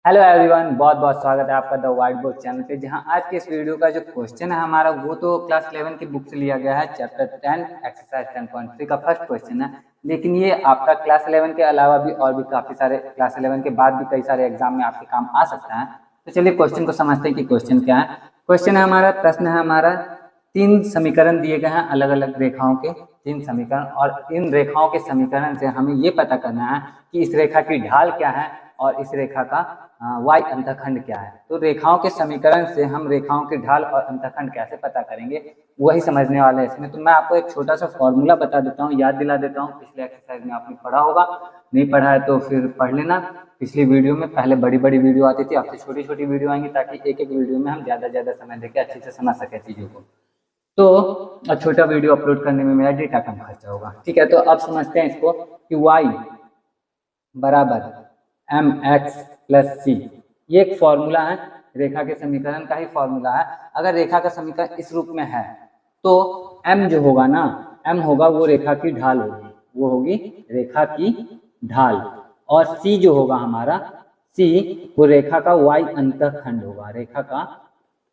Hello everyone, बहुत बहुत स्वागत है आपका द वाइट बोर्ड चैनल पे। जहां आज के इस वीडियो का जो क्वेश्चन है हमारा वो तो क्लास 11 की बुक से लिया गया है, चैप्टर 10 एक्सरसाइज 10.3 का फर्स्ट क्वेश्चन है। लेकिन ये आपका क्लास 11 के अलावा भी और भी काफ़ी सारे क्लास 11 के बाद भी कई सारे एग्जाम में आपके काम आ सकता है। तो चलिए क्वेश्चन को समझते हैं कि क्वेश्चन क्या है। क्वेश्चन है हमारा, प्रश्न है हमारा, तीन समीकरण दिए गए हैं अलग अलग रेखाओं के, तीन समीकरण, और इन रेखाओं के समीकरण से हमें ये पता करना है कि इस रेखा की ढाल क्या है और इस रेखा का वाई अंतखंड क्या है। तो रेखाओं के समीकरण से हम रेखाओं की ढाल और अंतखंड कैसे पता करेंगे वही समझने वाले हैं इसमें। तो मैं आपको एक छोटा सा फॉर्मूला बता देता हूँ, याद दिला देता हूँ। पिछले एक्सरसाइज में आपने पढ़ा होगा, नहीं पढ़ा है तो फिर पढ़ लेना। पिछली वीडियो में पहले बड़ी बड़ी वीडियो आती थी, अब से छोटी छोटी वीडियो आएंगी ताकि एक एक वीडियो में हम ज़्यादा समय देकर अच्छे से समझ सकें चीज़ों को। तो छोटा वीडियो अपलोड करने में मेरा डेटा कम खर्चा होगा। ठीक है, तो अब समझते हैं इसको कि y बराबर एम एक्स प्लस सी, ये एक फॉर्मूला है, रेखा के समीकरण का ही फॉर्मूला है। अगर रेखा का समीकरण इस रूप में है तो m जो होगा ना, m होगा वो रेखा की ढाल होगी, वो होगी रेखा की ढाल, और c जो होगा हमारा, c वो रेखा का y अंतखंड होगा, रेखा का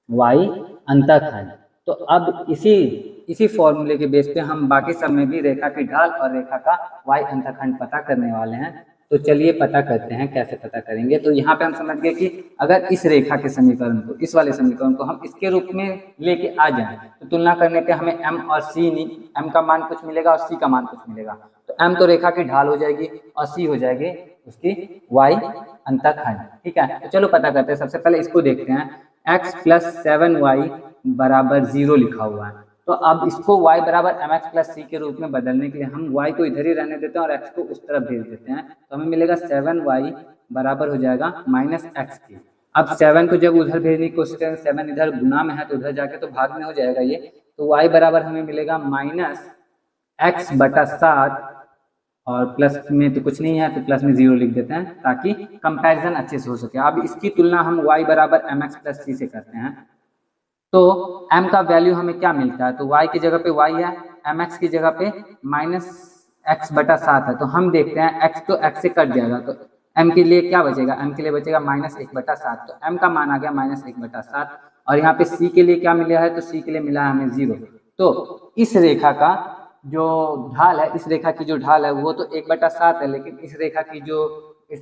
y अंतखंड। तो अब इसी फॉर्मूले के बेस पे हम बाकी सब में भी रेखा की ढाल और रेखा का y अंतखंड पता करने वाले हैं। तो चलिए पता करते हैं कैसे पता करेंगे। तो यहाँ पे हम समझ गए कि अगर इस रेखा के समीकरण को, इस वाले समीकरण को हम इसके रूप में लेके आ जाएं तो तुलना करने पे हमें m और c नहीं, m का मान कुछ मिलेगा और c का मान कुछ मिलेगा। तो m तो रेखा की ढाल हो जाएगी और c हो जाएगी उसकी y अंतखंड। ठीक है, तो चलो पता करते हैं। सबसे पहले इसको देखते हैं, x प्लस 7y बराबर 0 लिखा हुआ है। तो अब इसको y बराबर एम एक्स प्लस सी के रूप में बदलने के लिए हम y को इधर ही रहने देते हैं और x को उस तरफ भेज देते हैं। तो हमें मिलेगा 7y बराबर हो जाएगा माइनस एक्स की। अब 7 को जब उधर भेजने की कोशिश करेंगे, 7 इधर गुना में है तो उधर जाके तो भाग में हो जाएगा ये। तो y बराबर हमें मिलेगा माइनस एक्स बटा 7, और प्लस में तो कुछ नहीं है तो प्लस में 0 लिख देते हैं ताकि कंपैरिजन अच्छे से हो सके। अब इसकी तुलना हम y बराबर एम एक्स प्लस सी से करते हैं। तो m का वैल्यू हमें क्या मिलता है, तो y की जगह पे y है, mx की जगह पे माइनस एक्स बटा 7 है। तो हम देखते हैं x तो x से कट जाएगा, तो m के लिए क्या बचेगा, m के लिए बचेगा माइनस 1/7। तो m का मान आ गया माइनस 1/7। और यहाँ पे c के लिए क्या मिला है, तो c के लिए मिला है हमें 0। तो इस रेखा का जो ढाल है, इस रेखा की जो ढाल है वो तो 1/7 है, लेकिन इस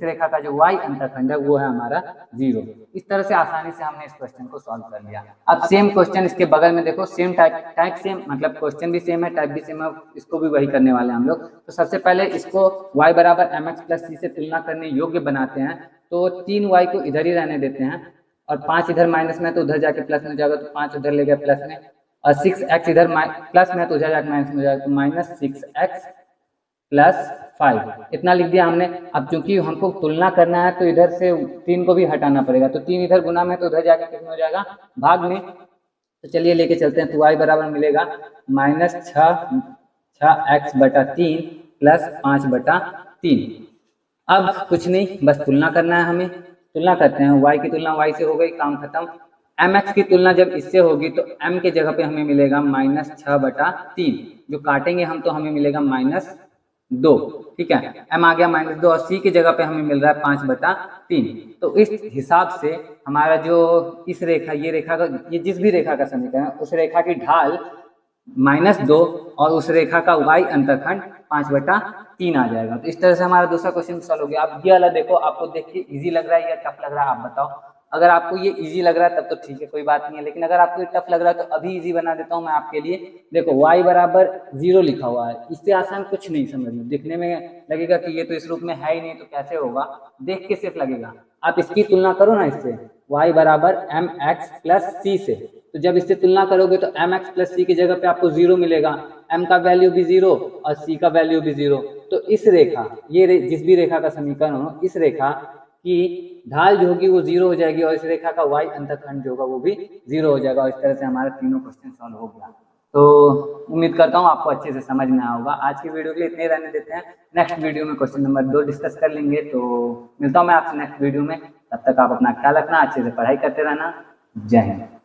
रेखा का जो y अंतखंड है वो है हमारा 0। इस तरह से आसानी से हमने इस क्वेश्चन को सॉल्व कर लिया। अब सेम क्वेश्चन इसके बगल में देखो, सेम टाइप सेम, मतलब क्वेश्चन भी सेम है, टाइप भी सेम है, इसको भी वही करने वाले हैं हम लोग। तो सबसे पहले इसको y बराबर एम एक्स प्लस सी से तुलना करने योग्य बनाते हैं। तो 3y को इधर ही रहने देते हैं और 5 इधर माइनस में तो उधर जाके प्लस में जाएगा, तो 5 उधर ले गया प्लस में, और 6x इधर प्लस में तो उधर जाके माइनस में जाएगा, तो माइनस 6x प्लस 5 इतना लिख दिया हमने। अब चूंकि हमको तुलना करना है तो इधर से 3 को भी हटाना पड़ेगा, तो 3 इधर गुना में तो उधर जाके कितना हो जाएगा, भाग में। तो चलिए लेके चलते हैं। तो y बराबर मिलेगा माइनस 6x बटा 3 प्लस 5/3। अब कुछ नहीं, बस तुलना करना है हमें। तुलना करते हैं, y की तुलना y से हो गई, काम खत्म। mx की तुलना जब इससे होगी तो m के जगह पे हमें मिलेगा माइनस 6/3, जो काटेंगे हम तो हमें मिलेगा -2। ठीक है, m आ गया -2 और c की जगह पे हमें मिल रहा है 5/3। तो इस हिसाब से हमारा जो इस रेखा, ये रेखा का, ये जिस भी रेखा का समीकरण, उस रेखा की ढाल -2 और उस रेखा का y अंतखंड 5/3 आ जाएगा। तो इस तरह से हमारा दूसरा क्वेश्चन सॉल्व हो गया। अब ये वाला देखो, आपको देख के इजी लग रहा है या टफ लग रहा है, आप बताओ। अगर आपको ये इजी लग रहा है तब तो ठीक है, कोई बात नहीं है, लेकिन अगर आपको ये टफ लग रहा है तो अभी इजी बना देता हूँ मैं आपके लिए। देखो y बराबर 0 लिखा हुआ है, इससे आसान कुछ नहीं समझ में, दिखने में लगेगा कि ये तो इस रूप में है ही नहीं, तो कैसे होगा, देख के सिर्फ लगेगा। आप इसकी तुलना करो ना इससे, y बराबर एम एक्स प्लस सी से। तो जब इससे तुलना करोगे तो एम एक्स प्लस सी की जगह पे आपको 0 मिलेगा, m का वैल्यू भी 0 और c का वैल्यू भी 0। तो इस रेखा, जिस भी रेखा का समीकरण हो, इस रेखा की ढाल जो होगी वो 0 हो जाएगी और इस रेखा का y अंतखंड जो होगा वो भी 0 हो जाएगा। और इस तरह से हमारा तीनों क्वेश्चन सॉल्व हो गया। तो उम्मीद करता हूँ आपको अच्छे से समझ में आया होगा। आज की वीडियो के लिए इतने रहने देते हैं, नेक्स्ट वीडियो में क्वेश्चन नंबर 2 डिस्कस कर लेंगे। तो मिलता हूँ मैं आपसे नेक्स्ट वीडियो में, तब तक आप अपना ख्याल रखना, अच्छे से पढ़ाई करते रहना। जय हिंद।